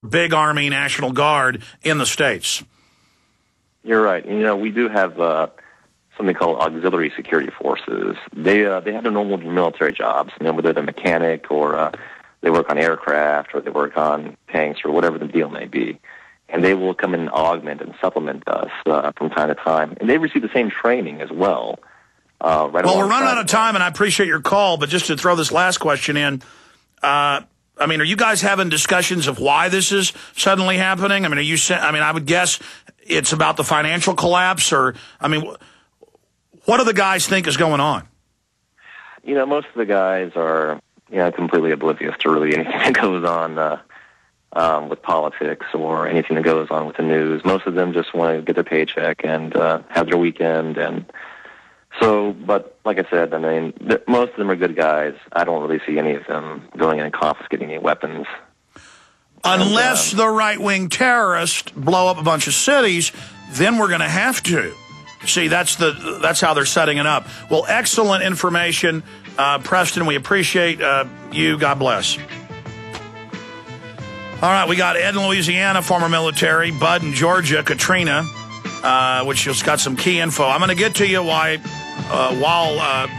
big Army National Guard in the States. You're right. You know, we do have something called auxiliary security forces. They have their normal military jobs, you know, whether they're mechanic or they work on aircraft or they work on tanks or whatever the deal may be. And they will come in and augment and supplement us from time to time. And they receive the same training as well. Well, we're running out of time, and I appreciate your call, but just to throw this last question in, I mean, are you guys having discussions of why this is suddenly happening? I mean, I would guess it's about the financial collapse, or, I mean, what do the guys think is going on? You know, most of the guys are, you know, completely oblivious to really anything that goes on with politics or anything that goes on with the news. Most of them just want to get their paycheck and have their weekend. And so, but like I said, I mean, most of them are good guys. I don't really see any of them going in and confiscating any weapons. Unless the right-wing terrorists blow up a bunch of cities, then we're going to have to. See, that's how they're setting it up. Well, excellent information, Preston. We appreciate you. God bless. All right, we got Ed in Louisiana, former military, Bud in Georgia, Katrina, which has got some key info. I'm going to get to you while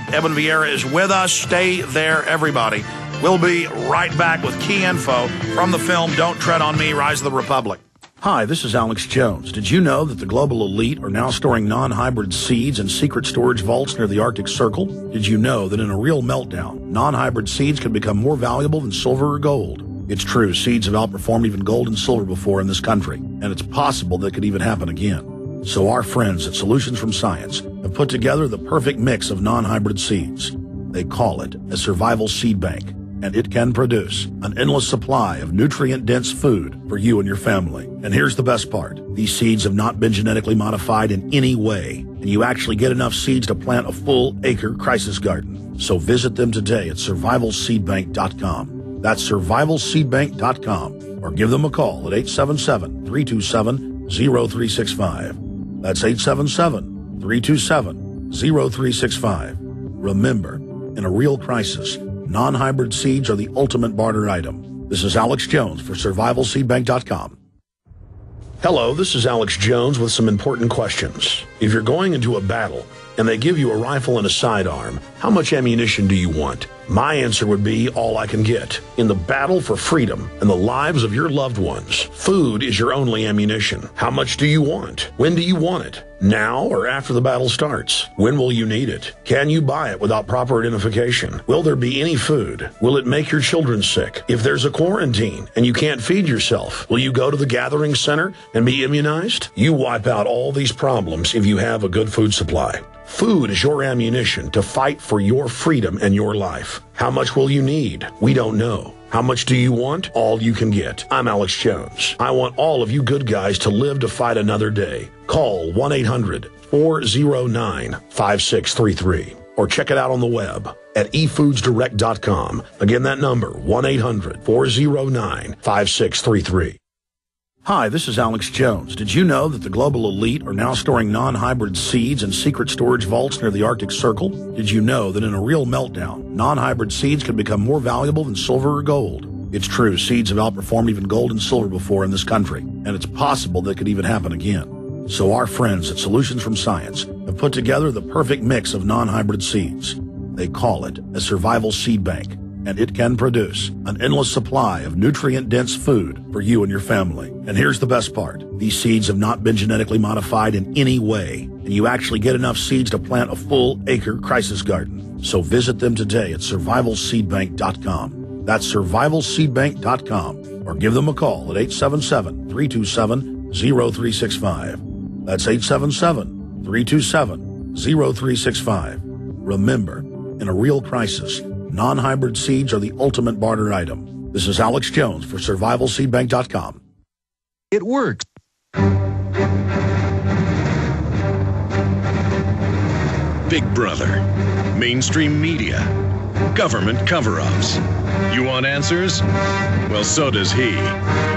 Edwin Vieira is with us. Stay there, everybody. We'll be right back with key info from the film Don't Tread on Me, Rise of the Republic. Hi, this is Alex Jones. Did you know that the global elite are now storing non-hybrid seeds in secret storage vaults near the Arctic Circle? Did you know that in a real meltdown, non-hybrid seeds can become more valuable than silver or gold? It's true, seeds have outperformed even gold and silver before in this country, and it's possible that could even happen again. So our friends at Solutions from Science have put together the perfect mix of non-hybrid seeds. They call it a survival seed bank, and it can produce an endless supply of nutrient-dense food for you and your family. And here's the best part. These seeds have not been genetically modified in any way, and you actually get enough seeds to plant a full-acre crisis garden. So visit them today at survivalseedbank.com. That's survivalseedbank.com, or give them a call at 877-327-0365. That's 877-327-0365. Remember, in a real crisis, non-hybrid seeds are the ultimate barter item. This is Alex Jones for survivalseedbank.com. Hello, this is Alex Jones with some important questions. If you're going into a battle and they give you a rifle and a sidearm, how much ammunition do you want? My answer would be all I can get. In the battle for freedom and the lives of your loved ones, food is your only ammunition. How much do you want? When do you want it? Now or after the battle starts? When will you need it? Can you buy it without proper identification? Will there be any food? Will it make your children sick? If there's a quarantine and you can't feed yourself, will you go to the gathering center and be immunized? You wipe out all these problems if you have a good food supply. Food is your ammunition to fight for your freedom and your life. How much will you need? We don't know. How much do you want? All you can get. I'm Alex Jones. I want all of you good guys to live to fight another day. Call 1-800-409-5633 or check it out on the web at efoodsdirect.com. Again, that number, 1-800-409-5633. Hi, this is Alex Jones. Did you know that the global elite are now storing non-hybrid seeds in secret storage vaults near the Arctic Circle? Did you know that in a real meltdown, non-hybrid seeds can become more valuable than silver or gold? It's true, seeds have outperformed even gold and silver before in this country, and it's possible that could even happen again. So our friends at Solutions from Science have put together the perfect mix of non-hybrid seeds. They call it a survival seed bank, and it can produce an endless supply of nutrient-dense food for you and your family. And here's the best part. These seeds have not been genetically modified in any way, and you actually get enough seeds to plant a full-acre crisis garden. So visit them today at survivalseedbank.com. That's survivalseedbank.com, or give them a call at 877-327-0365. That's 877-327-0365. Remember, in a real crisis, non-hybrid seeds are the ultimate barter item. This is Alex Jones for survivalseedbank.com. It works. Big Brother, mainstream media, government cover-ups. You want answers? Well, so does he.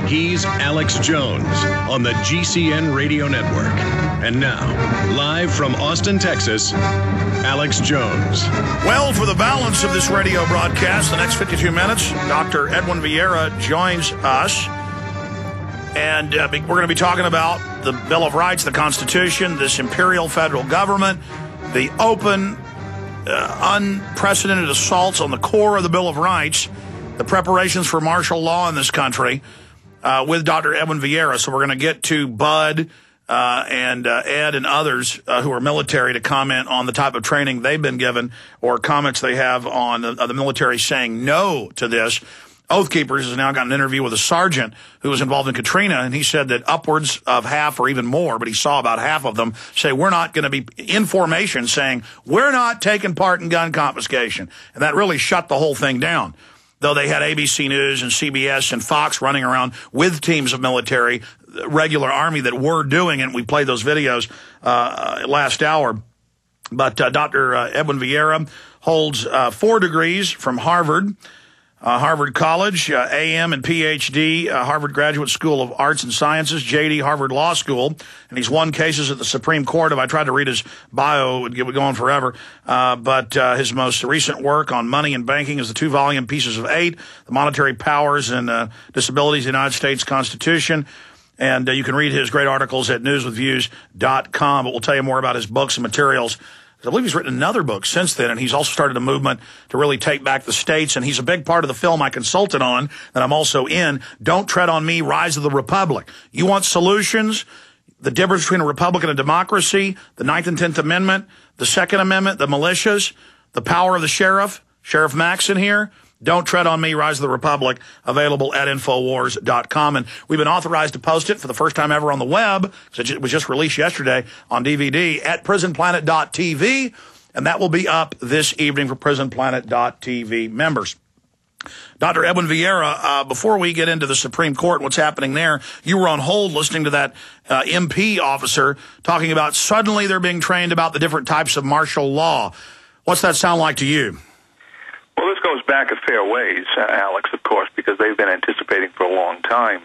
He's Alex Jones on the GCN Radio Network. And now, live from Austin, Texas, Alex Jones. Well, for the balance of this radio broadcast, the next 52 minutes, Dr. Edwin Vieira joins us. And we're going to be talking about the Bill of Rights, the Constitution, this imperial federal government, the open, unprecedented assaults on the core of the Bill of Rights, the preparations for martial law in this country, with Dr. Edwin Vieira. So we're going to get to Bud and Ed and others who are military to comment on the type of training they've been given or comments they have on the military saying no to this. Oath Keepers has now got an interview with a sergeant who was involved in Katrina, and he said that upwards of half or even more, but he saw about half of them say we're not going to be in formation saying we're not taking part in gun confiscation. And that really shut the whole thing down. Though they had ABC News and CBS and Fox running around with teams of military, regular Army that were doing it. We played those videos last hour. But Dr. Edwin Vieira holds 4 degrees from Harvard College, AM and PhD, Harvard Graduate School of Arts and Sciences, JD Harvard Law School, and he's won cases at the Supreme Court. If I tried to read his bio, it would go on forever. But his most recent work on money and banking is the 2-volume Pieces of 8, The Monetary Powers and Disabilities of the United States Constitution. And you can read his great articles at newswithviews.com, but we'll tell you more about his books and materials. I believe he's written another book since then, and he's also started a movement to really take back the states, and he's a big part of the film I consulted on that I'm also in, Don't Tread on Me, Rise of the Republic. You want solutions? The difference between a republic and a democracy, the 9th and 10th Amendment, the 2nd Amendment, the militias, the power of the sheriff, Sheriff Maxson here. Don't Tread on Me, Rise of the Republic, available at Infowars.com. And we've been authorized to post it for the first time ever on the web, because it was just released yesterday on DVD, at prisonplanet.tv. And that will be up this evening for prisonplanet.tv members. Dr. Edwin Vieira, before we get into the Supreme Court and what's happening there, you were on hold listening to that MP officer talking about suddenly they're being trained about the different types of martial law. What's that sound like to you? Well, this goes back a fair ways, Alex, of course, because they've been anticipating for a long time,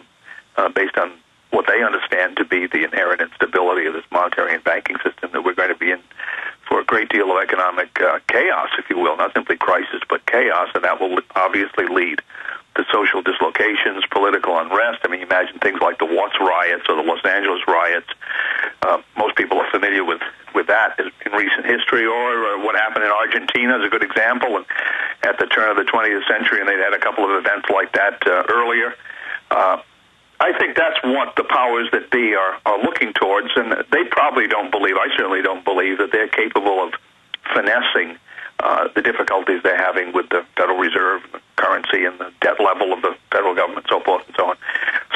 based on what they understand to be the inherent instability of this monetary and banking system, that we're going to be in for a great deal of economic chaos, if you will, not simply crisis, but chaos, and that will obviously lead to social dislocations, political unrest. I mean, imagine things like the Watts riots or the Los Angeles riots. Most people are familiar with that in recent history, or what happened in Argentina is a good example. And at the turn of the 20th century, and they'd had a couple of events like that earlier. I think that's what the powers that be are looking towards, and they probably don't believe, I certainly don't believe, that they're capable of finessing the difficulties they're having with the Federal Reserve, the currency, and the debt level of the federal government, so forth and so on.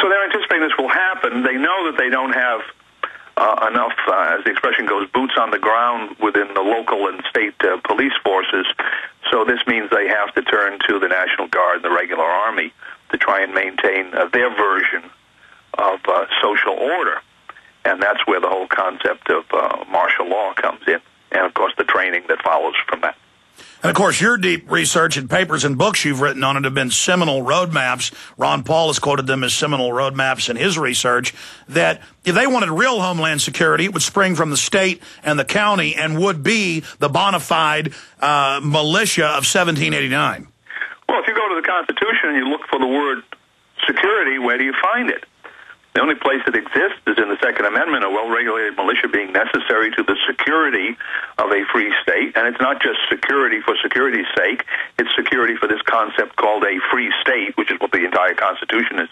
So they're anticipating this will happen. They know that they don't have enough, as the expression goes, boots on the ground within the local and state police forces. So this means they have to turn to the National Guard and the regular Army to try and maintain their version of social order. And that's where the whole concept of martial law comes in. And, of course, the training that follows from that. And, of course, your deep research and papers and books you've written on it have been seminal roadmaps. Ron Paul has quoted them as seminal roadmaps in his research, that if they wanted real homeland security, it would spring from the state and the county and would be the bona fide militia of 1789. Well, if you go to the Constitution and you look for the word security, where do you find it? The only place it exists is in the Second Amendment, a well-regulated militia being necessary to the security of a free state. And it's not just security for security's sake. It's security for this concept called a free state, which is what the entire Constitution is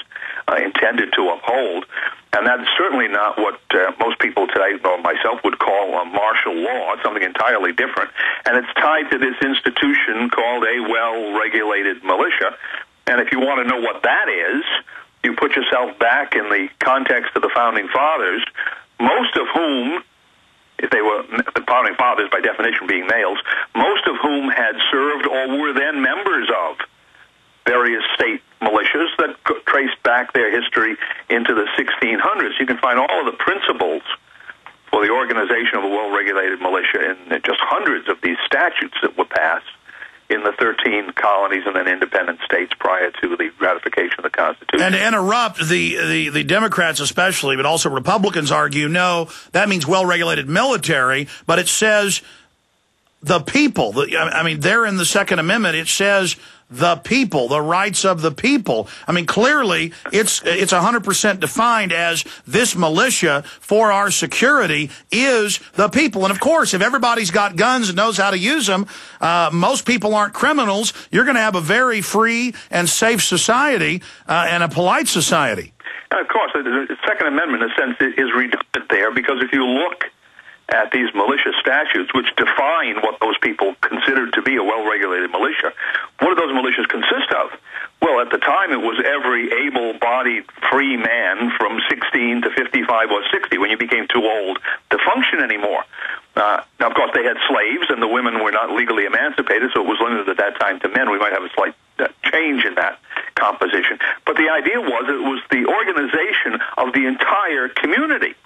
intended to uphold. And that's certainly not what most people today, or myself, would call a martial law. It's something entirely different. And it's tied to this institution called a well-regulated militia. And if you want to know what that is, you put yourself back in the context of the Founding Fathers, most of whom, if they were the Founding Fathers by definition being males, most of whom had served or were then members of various state militias that traced back their history into the 1600s. You can find all of the principles for the organization of a well-regulated militia in just hundreds of these statutes that were passed in the 13 colonies and then independent states prior to the ratification of the Constitution. And to interrupt, the Democrats especially, but also Republicans argue, no, that means well-regulated military, but it says the people. I mean, there in the Second Amendment, it says the people, the rights of the people. I mean, clearly, it's 100% defined as this militia for our security is the people. And, of course, if everybody's got guns and knows how to use them, most people aren't criminals, you're going to have a very free and safe society and a polite society. And, of course, the Second Amendment, in a sense, is redundant there, because if you look at these militia statutes, which define what those people considered to be a well-regulated militia, what do those militias consist of? Well, at the time, it was every able-bodied free man from 16 to 55 or 60 when you became too old to function anymore. Now, of course, they had slaves, and the women were not legally emancipated, so it was limited at that time to men. We might have a slight change in that composition. But the idea was it was the organization of the entire community.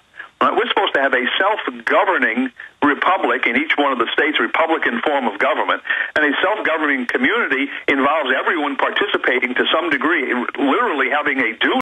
We're supposed to have a self-governing republic in each one of the states, Republican form of government, and a self-governing community involves everyone participating to some degree, literally having a duty